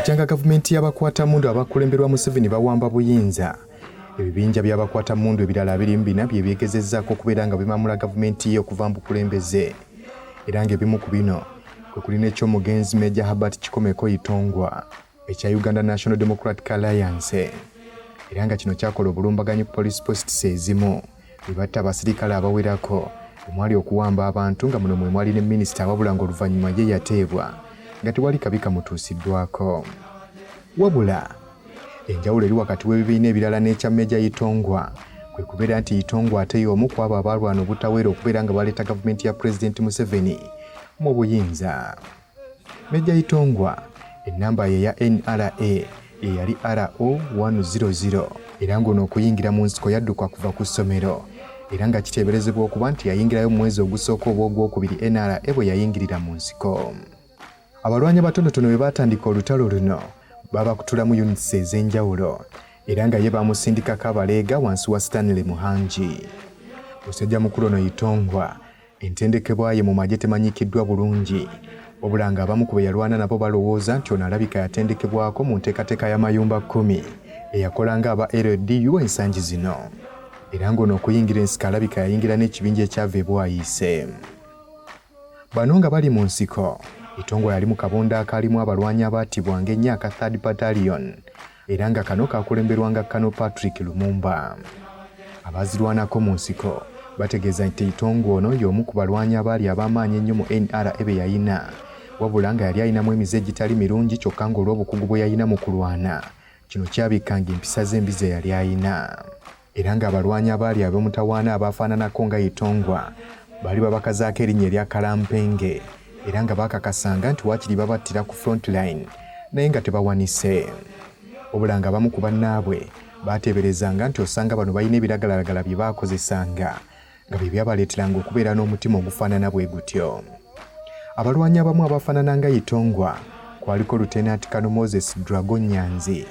Bujjanga gavumenti y'abakwatamundu abakulemberwa Museveni bawamba buyinza. Ebibinja by'abakwatamundu ebirala 24 bye byegezezzaako okubeera nga bimamula gavumenti ye okuva mu bukulembeze. Era ng'ebimu ku bino kwe kuli n'ekyomugenzi Major Herbert Kikomeko Itongwa ekya Uganda National Democratic Alliance. Era nga kino kyakola obulumbaganyi ku police posts ezimu bibatta abasirikale abawerako omwali okuwamba abantu nga muno mwe mwali ne minisita wabula ng'oluvannyuma ye yateebwa nga tewali kabi kamutuusiddwako. Wabula enjawulo eri wakati w'ebibiina ebirala n'ekya Major Itongwa kwe kubeera nti Itongwa ate y'omu ku abo abalwana obutaweera okubeera nga baleeta gavumenti ya Pulezidenti Museveni mu buyinza. Major Itongwa ennamba ye ya NRA yali RO100 era ng'ono okuyingira mu nsiko yadduka kuva ku ssomero era nga kiteeberezebwa okuba nti yayingirayo mu mwezi ogusooka oba ogwokubiri NRA bwe yayingirira mu nsiko. Abalwanyi abatonotono bwe baatandika olutalo luno baba kutulamu units ez'enjawulo era nga ye bamusindikako abaleega wansi wa Stanley Muhangi. Musajja mukulu ono Itongwa entendekebwa ye mu magye temanyikiddwa bulungi wabula nga abamu ku be yalwana nabo balowooza nti ono alabika yatendekebwako mu nteekateeka y'amayumba 10 eyakolanga aba LDU ensangi zino era ng'ono okuyingira ensiko alabika yayingira n'ekibinja ekyava ebwayise. Bano nga bali mu nsiko Itongwa yali mu kabonda akalimu abalwanyi abaatibwa ng'ennyo aka 3rd Battalion era nga kano kakulemberwanga Kano Patrick Lumumba. Abazirwanako mu nsiko bategeeza nti Itongwa ono y'omu ku balwanyi abaali ab'amaanyi ennyo mu NRA be yayina wabula nga yali ayinamu emize egitali mirungi kyokka ng'olw'obukugu bwe yayina mu kulwana kino kyabikanga empisa z'embi ze yali ayina. Era ng'abalwanyi abaali ab'omutawaana abaafaananako nga Itongwa baali babakazaako erinnya erya Kalampenge era nga bakakasanga nti waakiri babattira ku frontline naye nga tebawanise. Wabula nga abamu ku bannaabwe baateeberezanga nti osanga bano balina ebiragalalagala bye baakozesanga nga bye byabaleeteranga okubeera n'omutima ogufaanana bwe gutyo. Abalwanyi abamu abafaanana nga Itongwa kwaliko Lieutenant Colonel Moses Dragon Nyanzi,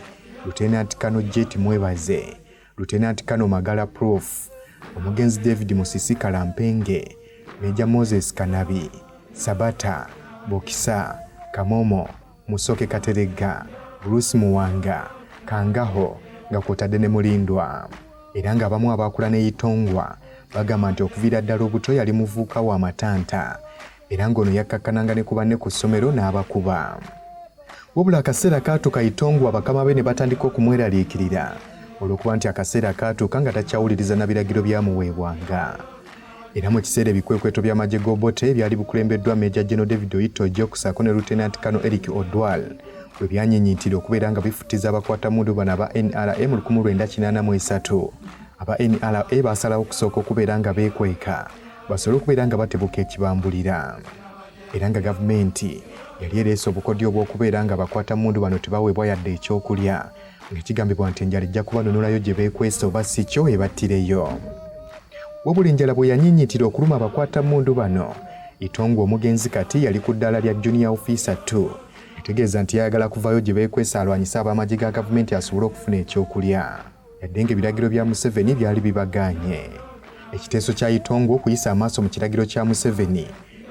Lieutenant Colonel Jet Mwebaze, Lieutenant Colonel Magala Prof, omugenzi David Musisi Kalampenge, Major Moses Kanabi, Sabata, Bokisa, Kamomo, Musoke Katerega, Bruce Muwanga, Kangaho nga kwotadde ne Mulindwa. Era nga abamu abaakula ne Itongwa bagamba nti okuviira ddala obuto yali muvubuka wa matanta era ng'ono yakkakkananga ne ku banne ku ssomero n'abakuba. Wabula akaseera kaatuuka Itongwa bakama be ne batandika okumweraliikirira olw'okuba nti akaseera kaatuuka nga takyawuliriza na biragiro byamuweebwanga. Era mu kiseera ebikwekweto by'amagye g'Obote byali bukulembeddwa Major General David Oitoje okusaako ne Lieutenant Colonel Eric Odwal bwe byanyinyitira okubeera nga bifutiza abakwatamundu bano aba NRA mu 1983. Aba NRA baasalawo okusooka okubeera nga beekweka basobole okubeera nga batebuka ekibambulira. Era nga gavumenti yali ereese obukodyo obw'okubeera nga abakwatamundu bano tebaweebwa yadde ekyokulya ng'ekigambibwa nti enjala ejja kubanunulayo gye beekwese oba si kyo ebattireyo. Wabula enjala bwe yanyinyitira okuluma abakwatamundu bano Itongwa omugenzi kati yali ku ddaala lya Junior Officer 2 etegeeza nti yayagala kuvayo gye beekwese alwanyisa ab'amagye ga gavumenti asobole okufuna ekyokulya yadde ng'ebiragiro bya Museveni byali bibaganye. Ekiteeso kya Itongwa okuyisa amaaso mu kiragiro kya Museveni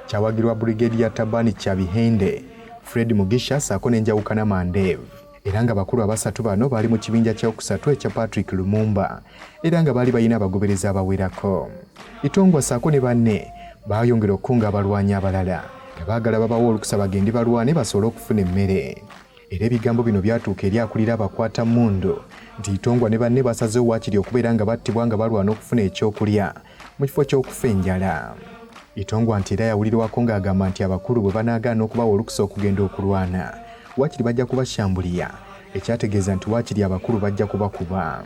kyawagirwa Brigadier Tabani Kyabihende, Fred Mugisha saako n'enjawukana Mandev. Era nga bakulu abasatu bano baali mu kibinja kyokusatu ekya Patrick Lumumba era nga baali balina abagoberezi abawerako. Itongwa saako ne banne baayongera okukunga abalwanyi abalala nga baagala babawo olukusa bagende balwane basobole okufuna emmere. Era ebigambo bino byatuuka eri akulira abakwatamundu nti Itongwa ne banne basazeewo waakiri okubeera nga battibwa nga balwana okufuna ekyokulya mu kifo ky'okufa enjala. Itongwa nti era yawulirwako ng'agamba nti abakulu bwe banaagaana okubawa olukusa okugenda okulwana waakiri bajja kubashambuliya ekyategeeza nti waakiri abakulu bajja kubakuba.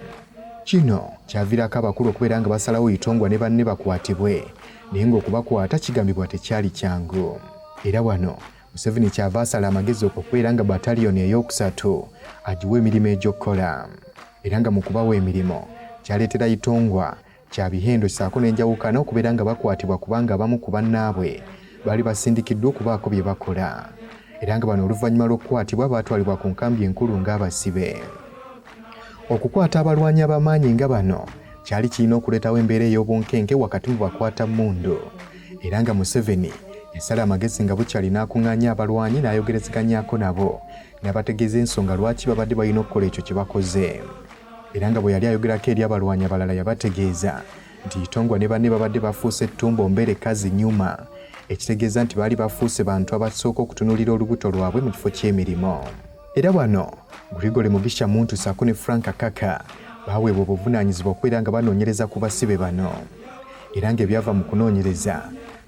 Kino kyaviirako abakulu okubeera nga basalawo Itongwa ne banne bakwatibwe naye ng'okubakwata kigambibwa tekyali kyangu. Era wano Museveni kyava asala amagezi okubeera nga bataliyoni ey'okusatu agiwa emirimu egy'okkola. Era nga mu kubawa emirimu kyaleetera Itongwa Kyabihendo saako n'enjawukana okubeera nga bakwatibwa kubanga abamu ku bannaabwe baali basindikiddwa okubaako bye bakola. Era nga bano oluvannyuma lw'okukwatibwa baatwalibwa ku nkambi enkulu ng'abasibe. Okukwata abalwanyi ab'amaanyi nga bano kyali kirina okuleetawo embeera ey'obunkenke wakati mu bakwatamundu. Era nga Museveni Yasala amagezi nga bukyali n'akuŋŋaanya abalwanyi n'ayogerezeganyako nabo n'abategeeza ensonga lwaki babadde balina okukola ekyo kye bakoze. Era nga bwe yali ayogerako eri abalwanyi abalala yabategeeza nti Itongwa ne banne babadde bafuuse ettumbo mbere kazi nyuma, ekitegeeza nti baali bafuuse bantu abasooka okutunuulira olubuto lwabwe mu kifo ky'emirimu. Era wano Grigore Mugisha Muntu ssaako ne Frank Kaka baaweebwa obuvunaanyizibwa okubeera nga banoonyereza ku basibe bano. Era ng'ebyava mu kunoonyereza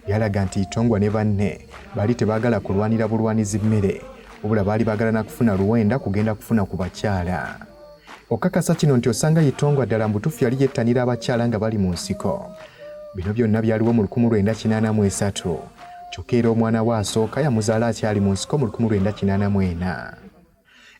byalaga nti Itongwa ne banne baali tebaagala kulwanira bulwanizi mmere, wabula baali baagala na kufuna luwenda kugenda kufuna ku bakyala. Okakasa kino nti osanga Itongwa ddala mbutuufu yali yettanira abakyala nga bali mu nsiko. Bino byonna byaliwo mu 1983, kyokka era omwana we asooka yamuzaala akyali mu nsiko mu 1984.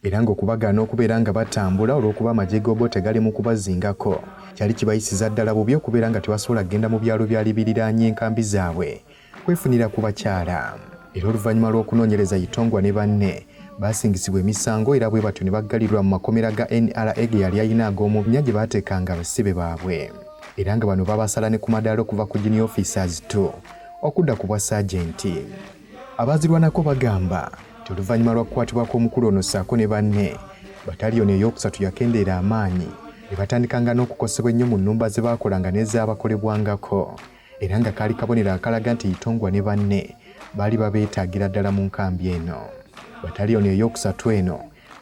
Era ng'okubagaana okubeera nga batambula olw'okuba amagye g'obo tegali mu kubazingako kyali kibayisiza ddala bubi okubeera nga tebasobola kugenda mu byalo byali biriraanye enkambi zaabwe kwefunira ku bakyala. Era oluvannyuma lw'okunoonyereza Itongwa ne banne baasingisibwa emisango era bwe batyo ne baggalirwa mu makomera ga NRA ge yali alina ag'omu gye baateekanga abasibe baabwe. Era nga bano babasala ne ku madaala okuva ku junior officers 2 okudda ku bwa sajenti. Abaazirwanako bagamba nti oluvannyuma lwa kukwatibwako omukulu ono ssaako ne banne, bataliyoni ey'okusatu yakendeera amaanyi ne batandikanga n'okukosebwa ennyo mu nnumba ze baakolanga n'ezaabakolebwangako. Era nga kaali kabonero akalaga nti Itongwa ne banne baali babeetaagira ddala mu nkambi eno. Bataliyoni ey'okusatu eno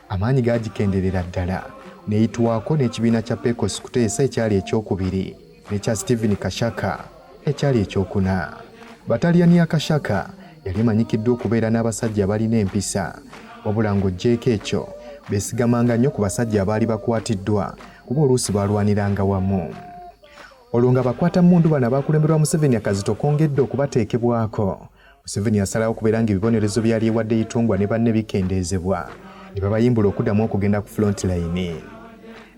amaanyi gaagikenderera ddala n'eyitwako n'ekibiina kya Pecos kuteesa ekyali ekyokubiri n'ekya Stephen Kashaka ekyali ekyokuna. Bataliyoni ya Kashaka yali emanyikiddwa okubeera n'abasajja abalina empisa, wabula ng'oggyeko ekyo beesigamanga nnyo ku basajja abaali bakwatiddwa kuba oluusi baalwaniranga wamu. Olwo nga bakwatammundu bano abaakulemberwa Museveni akazito kongedde okubateekebwako, Museveni yasalawo okubeera ng'ebibonerezo byali ewadde Itongwa ne banne bikendeezebwa ne babayimbula okuddamu okugenda ku front line.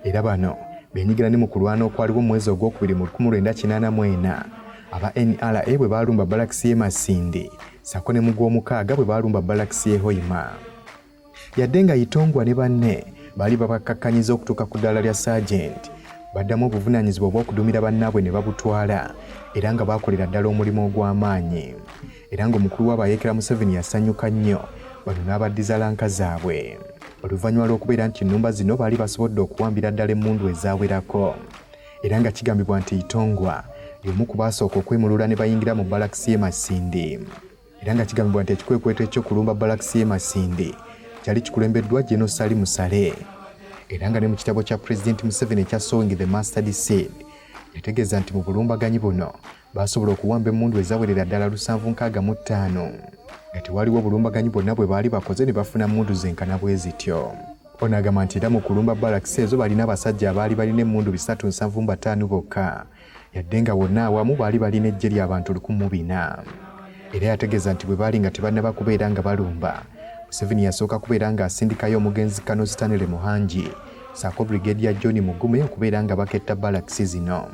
Era bano beenyigira ne mu kulwana okwaliwo mu mwezi ogwokubiri mu 1984 aba NRA bwe baalumba balakisi y'e Masindi ssaako ne mu gw'omukaaga bwe baalumba balakisi y'e Hoima. Yadde nga Itongwa ne banne baali babakakkanyiza okutuuka ku ddaala lya sajenti, baddamu obuvunaanyizibwa obw'okudumira bannaabwe ne babutwala era nga baakolera ddala omulimu ogw'amaanyi. Era ng'omukulu w'abayeekera Museveni yasanyuka nnyo bano n'abaddiza lanka zaabwe. Oluvannyuma lw'okubeera nti ennumba zino baali basobodde okuwambira ddala emmundu ezaawerako. Era nga kigambibwa nti Itongwa y'omu ku baasooka okwemulula ne bayingira mu balakisi y'e Masindi. Era nga kigambibwa nti ekikwekweto eky'okulumba balakisi y'e Masindi kyali kikulembeddwa General Sali Musale. Era nga ne mu kitabo kya President Museveni ekya Sowing the Mustard Seed yategeeza nti mu bulumbaganyi buno baasobola okuwamba emmundu ezawerera ddala 765 nga tewaliwo obulumbaganyi bwonna bwe baali bakoze ne bafuna emmundu zenkana bwe zityo. Ono agamba nti era mu kulumba balakisi ezo balina abasajja abaali balina emmundu 375 bokka, yadde nga wonna awamu baali balina eggye ly'abantu 1400. Era yategeeza nti bwe baali nga tebannaba kubeera nga balumba, Museveni yasooka kubeera nga asindikayo omugenzi Kano Stanley Muhangi ssaako Brigadier John Mugume okubeera nga baketta balakisi zino.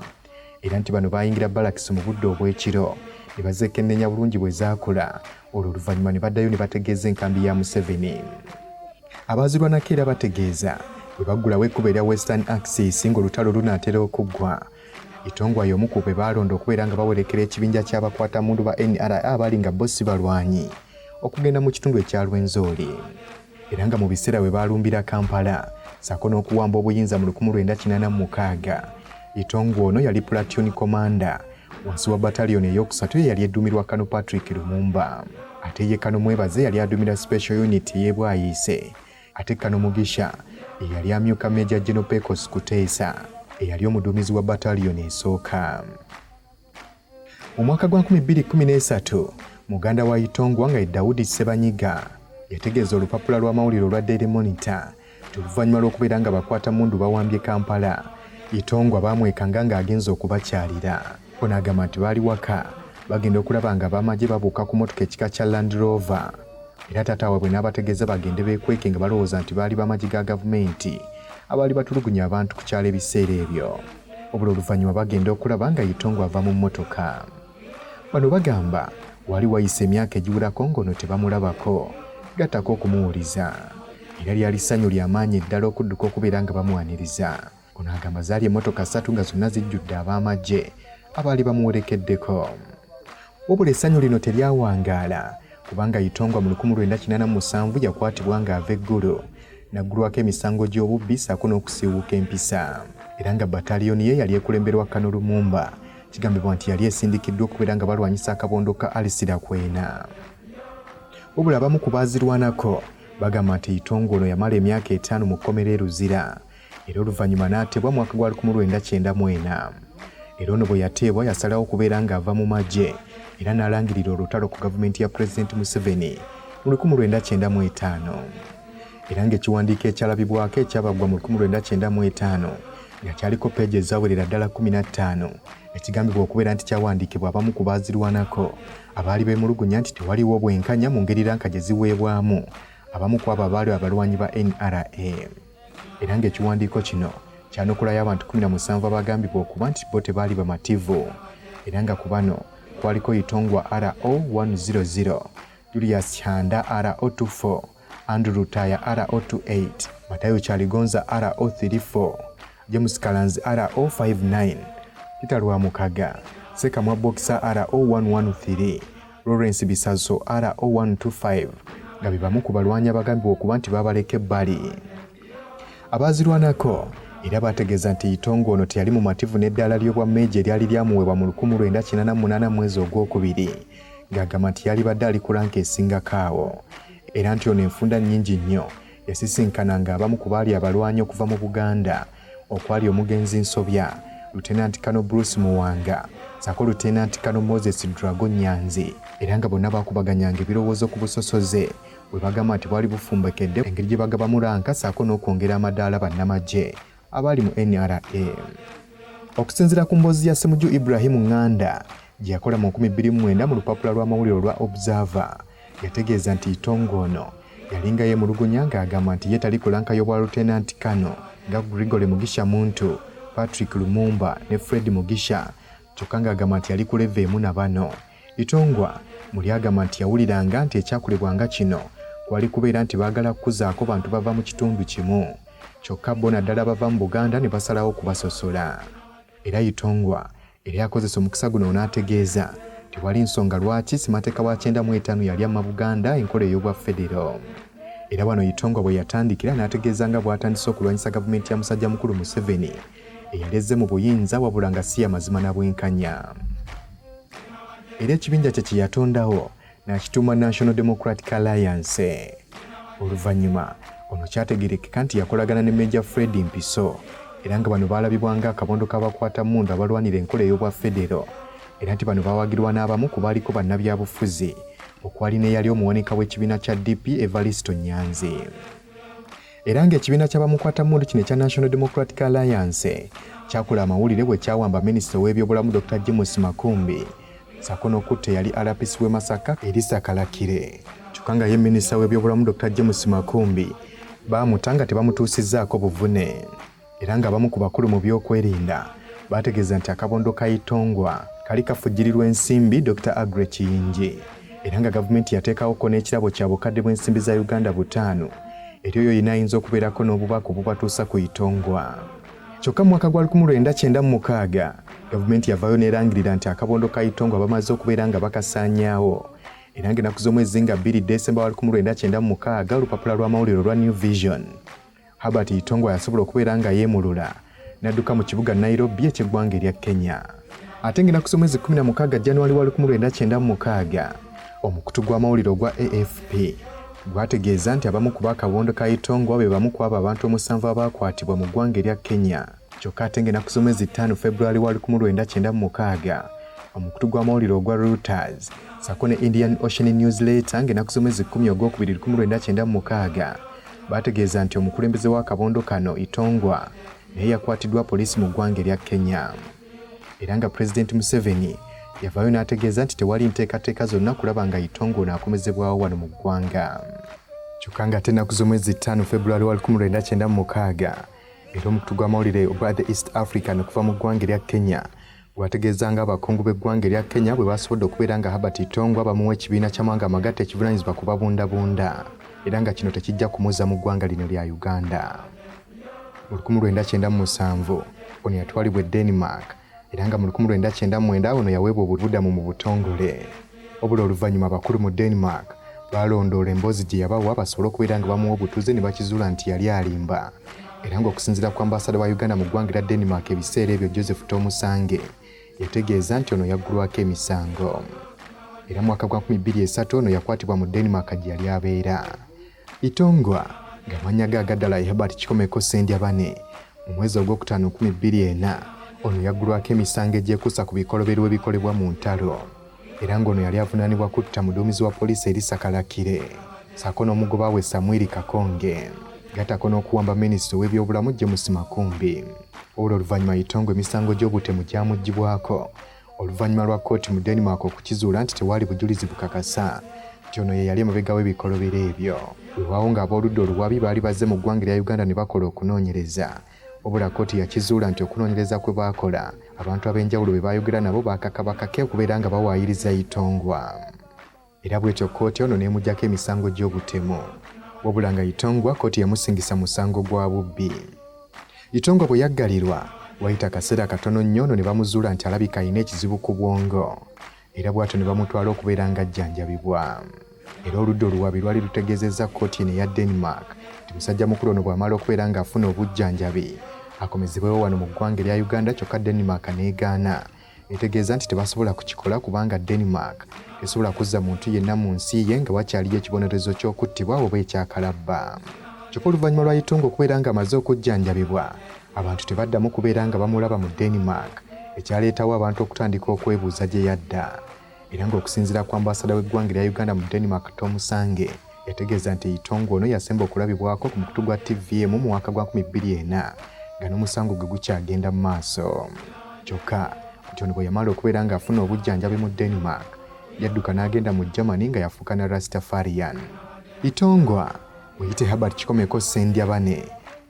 Era nti bano baayingira balakisi mu budde obw'ekiro ne bazeekennenya bulungi bwe zaakola, olwo oluvannyuma ne baddayo ne bategeeza enkambi ya Museveni. Abaazirwanako era bategeeza bwe baggulawo ekkubo erya Western Axis ng'olutalo lunaatera okuggwa, Itongwa y'omu ku be baalonda okubeera nga bawerekera ekibinja ky'abakwatammundu ba NRA abaali nga bo si balwanyi okugenda mu kitundu ekya Lwenzori. Era nga mu biseera bwe baalumbira Kampala ssaako n'okuwamba obuyinza mu 1986, Itongwa ono yali platoon commander wansi wa bataliyoni ey'okusatu yali edduumirwa Kano Patrick Lumumba. Ate ye Kano Mwebaze yali adduumira special unit y'e Bwayise. Ate Kano Mugisha yali amyuka Major General Pecos Kuteesa eyali omuduumizi wa bataliyoni esooka. Mu mwaka gwa 2013 muganda wa Itongwa nga ye Daudi Sebanyiga yategeeza olupapula lw'amawulire olwa Daily Monitor oluvannyuma lw'okubeera nga bakwatammundu bawambye Kampala, Itongwa baamwekanga ng'agenza okubakyalira. Ono agamba nti baali waka bagenda okulaba nga ab'amagye babuuka ku motoka ekika kya Land Rover. Era taata waabwe n'abategeeza bagende beekweke nga balowooza nti baali b'amagye ga gavumenti abaali batulugunya abantu ku kyalo ebiseera ebyo. Obula oluvannyuma bagenda okulaba nga Itongwa ava mu mmotoka. Bano bagamba wali wayise emyaka egiwerako ng'ono tebamulabako, gattako okumuwuliza. Era lyali ssanyu ly'amaanyi eddala okudduka okubeera nga bamwaniriza. Ono agamba zaali emmotoka 3 nga zonna zijjudde ab'amagye abaali bamuwerekeddeko. Wabula essanyu lino teryawangaala kubanga Itongwa mu 1987 yakwatibwa ng'ava eggulu n'aggulwako emisango gy'obubbi ssaako n'okusiiwuuka empisa. Era nga bataliyoni ye yali ekulemberwa Kano Lumumba kigambibwa nti yali esindikiddwa okubeera nga balwanyisa akabondo ka Alisirakwena. Wabula abamu ku baazirwanako bagamba nti Itongwa ono yamala emyaka 5 mu kkomera e Luzira era oluvannyuma n'atebwa mwaka gwa 1994. Era ono bwe yateebwa yasalawo okubeera ng'ava mu magye era n'alangirira olutalo ku gavumenti ya Pulezidenti Museveni mu 1995. Era ng'ekiwandiiko ekyalabibwako ekyabaggwa mu 1995 nga kyaliko peegi ezawerera ddala 15 ekigambibwa okubeera nti kyawandiikibwa abamu ku baazirwanako abaali beemulugunya nti tewaliwo bwenkanya mu ngeri ranka gye ziweebwamu abamu ku abo abaali abalwanyi ba NRA. Era ng'ekiwandiiko kino kyanukulayo abantu 17 abagambibwa okuba nti bo tebaali bamativu. Era nga ku bano kwaliko Itongwa RO100, Julius Handa RO24, Andrew Rutaya RO28, Matayo Chaligonza RO34, James Kalanzi RO59, Peter Lwamukaga, Sekamwa Boxer RO113, Lawrence Bisaso RO125 nga bibamu ku balwanyi abagambibwa okuba nti babaleka ebbali. Abaazirwanako era bategeeza nti Itongwa ono teyali mu mativu n'eddaala ly'obwammeeja eryali lyamuweebwa mu 1998 mwezi ogwokubiri ng'agamba nti yalibadde ali ku lanka esingako awo. Era nti ono enfunda nnyingi nnyo yasisinkananga abamu ku baali abalwanyi okuva mu Buganda okwali omugenzi Nsobya, Lieutenant Colonel Bruce Muwanga, ssaako Lieutenant Colonel Moses Drago Nyanzi, era nga bonna baakubaganyanga ebirowoozo ku busosoze bwe bagamba nti bwali bufumbekedde engeri gye bagabamu lanka ssaako n'okwongera amadaala bannamagye abaali mu NRA. Okusinziira ku mboozi ya Ssemujju Ibrahim Nganda gye yakola mu 2009 mu lupapula lw'amawulire olwa Observer, yategeeza nti Itongwa ono yalinga yeemulugunya ng'agamba nti ye tali ku lanka y'obwa Lieutenant Colonel nga Gregory Mugisha Muntu, Patrick Lumumba ne Fred Mugisha, kyokka ng'agamba nti yali ku leve emu na bano. Itongwa muli agamba nti yawuliranga nti ekyakolebwanga kino kwali kubeera nti baagala kukuzaako bantu bava mu kitundu kimu, kyokka bo naddala bava mu Buganda ne basalawo okubasosola. Era Itongwa era yakozesa omukisa guno n'ategeeza tewali nsonga lwaki ssemateeka wa 95 yali amma Buganda enkola ey'obwa federo. Era wano Itongwa bwe yatandikira n'ategeeza nga bw'atandise okulwanyisa gavumenti ya musajja mukulu Museveni eyaleze mu buyinza wabula nga si amazima na bwenkanya. Era ekibinja kye yatondawo n'akituuma National Democratic Alliance. Oluvannyuma ono kyategeerekeka nti yakolagana ne Major Fred Mpiso era nga bano baalabibwanga akabondo k'abakwata mmundu abalwanira enkola ey'obwa federo era nti bano baawagirwa n'abamu ku baaliko bannabyabufuzi okwali n'eyali omuwanika w'ekibiina kya DP Evaristo Nyanzi. Era ng'ekibiina ky'abamukwata mmundu kino ekya National Democratic Alliance kyakola amawulire bwe kyawamba minisita w'ebyobulamu Dr. James Makumbi ssaako n'okutta eyali RPC w'e Masaka Elisa Kalakire. Kyokka nga ye minisita w'ebyobulamu Dr. James Makumbi baamuta nga tebamutuusizzaako buvune. Era ng'abamu ku bakulu mu by'okwerinda baategeeza nti akabondo ka Itongwa kali kafujjirirwa ensimbi Dr. Agre Kiyingi, era nga gavumenti yateekawoko n'ekirabo kya bukadde bw'ensimbi za Uganda 5 eri oyo yina ayinza okubeerako n'obubaka obubatuusa ku Itongwa. Kyokka mu mwaka gwa 1996 gavumenti yavaayo n'erangirira nti akabondo ka Itongwa bamaze okubeera nga bakasaanyaawo, era ng'ennaku z'omwezi nga 2 Desemba wa 1996 olupapula lw'amawulire olwa New Vision, Herbert Itongwa yasobola okubeera nga yeemulula n'adduka mu kibuga Nairobi eky'eggwanga erya Kenya. Ate ng'ennaku z'omwezi 16 January wa 1996 omukutu gw'amawulire ogwa AFP gwategeeza nti abamu ku bakabondo ka Itongwa be bamu ku abo abantu 7 abaakwatibwa mu ggwanga erya Kenya. Kyokka ate ng'ennaku z'omwezi 5 February wa 1996 omukutu gw'amawulire ogwa Reuters ssaako ne Indian Ocean Newsletter ng'ennaku z'omwezi 10 ogwokubiri 1996 baategeeza nti omukulembeze w'akabondo kano Itongwa naye yakwatiddwa poliisi mu ggwanga erya Kenya. Era nga Pulezidenti Museveni yavaayo n'ategeeza nti tewali nteekateeka zonna kulaba nga Itongwa ono akomezebwawo wano mu ggwanga. Kyokka nga ate ennaku z'omwezi 5 February wa 1996 era omukutu gw'amawulire ogwa The East African okuva mu ggwanga erya Kenya gwategeeza nga abakungu b'eggwanga erya Kenya bwe baasobodde okubeera nga Herbert Itongwa bamuwa ekibiina ky'amawanga amagatte ekivunaanyizibwa ku babundabunda, era nga kino tekijja kumuzza mu ggwanga lino lya Uganda. Mu 1997 ono yatwalibwa e Denmark era nga mu 1999 ono yaweebwa obuddamu mu butongole. Obula oluvannyuma abakulu mu Denmark balondoola emboozi gye yabawa basobole okubeera nga bamuwa obutuuze ne bakizuula nti yali alimba. Era ng'okusinziira ku ambasada wa Uganda mu ggwanga lya Denmark ebiseera ebyo Joseph Tomusange yategeeza nti ono yaggulwako emisango. Era mu mwaka gwa 2003 ono yakwatibwa mu Denmark gye yali abeera. Itongwa ng'amannya ge agaddala Herbert Kikomeko Sendyabane mu mwezi ogwokutaano 2004 ono yaggulwako emisango egyekuusa ku bikoloberwa ebikolebwa mu ntalo. Era ng'ono yali avunaanibwa kutta muduumizi wa poliisi Elisa Kalakire ssaako n'omugoba we Samuel Kakonge gattako n'okuwamba minisita w'ebyobulamu James Makumbi. Obula oluvannyuma Itongwa emisango gy'obutemu gyamuggyibwako oluvannyuma lwa kkooti mu Denmark okukizuula nti tewaali bujulizi bukakasa nti ono ye yali emabega w'ebikolobero ebyo. Weewaawo ng'ab'oludda oluwabi baali bazze mu ggwanga lya Uganda ne bakola okunoonyereza. Obula kkooti yakizuula nti okunoonyereza kwe baakola abantu ab'enjawulo be baayogera nabo baakakabakake okubeera nga bawaayiriza Itongwa. Era bw'etyo kkooti ono n'emuggyako emisango gy'obutemu. Wabula nga Itongwa kkooti yamusingisa musango gwa bubbi. Itongwa bwe yaggalirwa wayita akaseera katono nnyo ono ne bamuzuula nti alabika alina ekizibu ku bwongo. Era bw'atyo ne bamutwala okubeera nga ajjanjabibwa. Era oludda oluwabi lwali lutegeezezza kkooti eno eya Denmark nti musajja mukulu ono bw'amala okubeera ng'afuna obujjanjabi akomezebwewo wano mu ggwanga lya Uganda, kyokka Denmark n'egaana. Etegeeza nti tebasobola kukikola kubanga Denmark esobola kuzza muntu yenna mu nsi ye nga wakyaliyo ekibonerezo ky'okuttibwa oba ekyakalabba. Kyokka oluvannyuma lwa Itongwa okubeera ng'amaze okujjanjabibwa, abantu tebaddamu kubeera nga bamulaba mu Denmark, ekyaleetawo abantu okutandika okwebuuza gye yadda. Era ng'okusinziira ku ambasada w'eggwanga lya Uganda mu Denmark Tomusange yategeeza nti Itongwa ono yasemba okulabibwako ku mukutu gwa TVM mu mwaka gwa 2004 nga n'omusango gwe gukyagenda mu maaso. Kyokka nti ono bwe yamala okubeera ng'afuna obujjanjabi mu Denmark yadduka n'agenda mu Germany nga yafuuka na Rastafarian. Itongwa muyite Herbert Kikomeko Sendyabane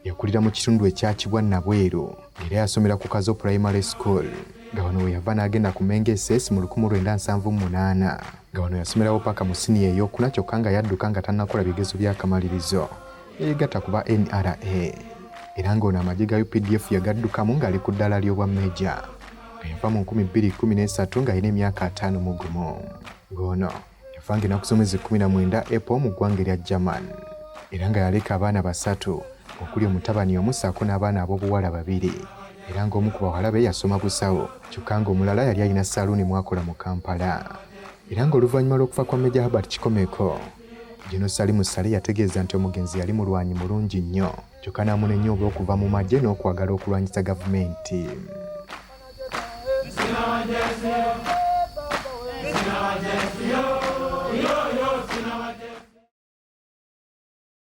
yakulira mu kitundu ekyakibwa Nabweru era yasomera ku Kazo Primary School nga wano we yava n'agenda ku Menge SS mu 1978 nga wano yasomerawo paka mu siniya ey'okuna kyokka nga yadduka nga tannakola bigezo by'akamalirizo yeegatta ku ba NRA. Era ng'ono amagye ga UPDF yagaddukamu ng'ali ku ddala ly'obwa Meja nga yava mu 2013 ng'alina emyaka 51. Ng'ono yafa ng'ennaku z'omwezi 19 April mu ggwanga erya German. Era nga yaleka abaana basatu okuli omutabani omu ssaako n'abaana ab'obuwala babiri. Era ng'omu ku bawala be yasoma busawo kyokka ng'omulala yali alina ssaluuni mwakola mu Kampala. Era ng'oluvannyuma lw'okufa kwa Meja Herbert Kikomeko, General Salimu Sale yategeeza nti omugenzi yali mulwanyi mulungi nnyo kyokka n'amunenya olw'okuva mu magye n'okwagala okulwanyisa gavumenti.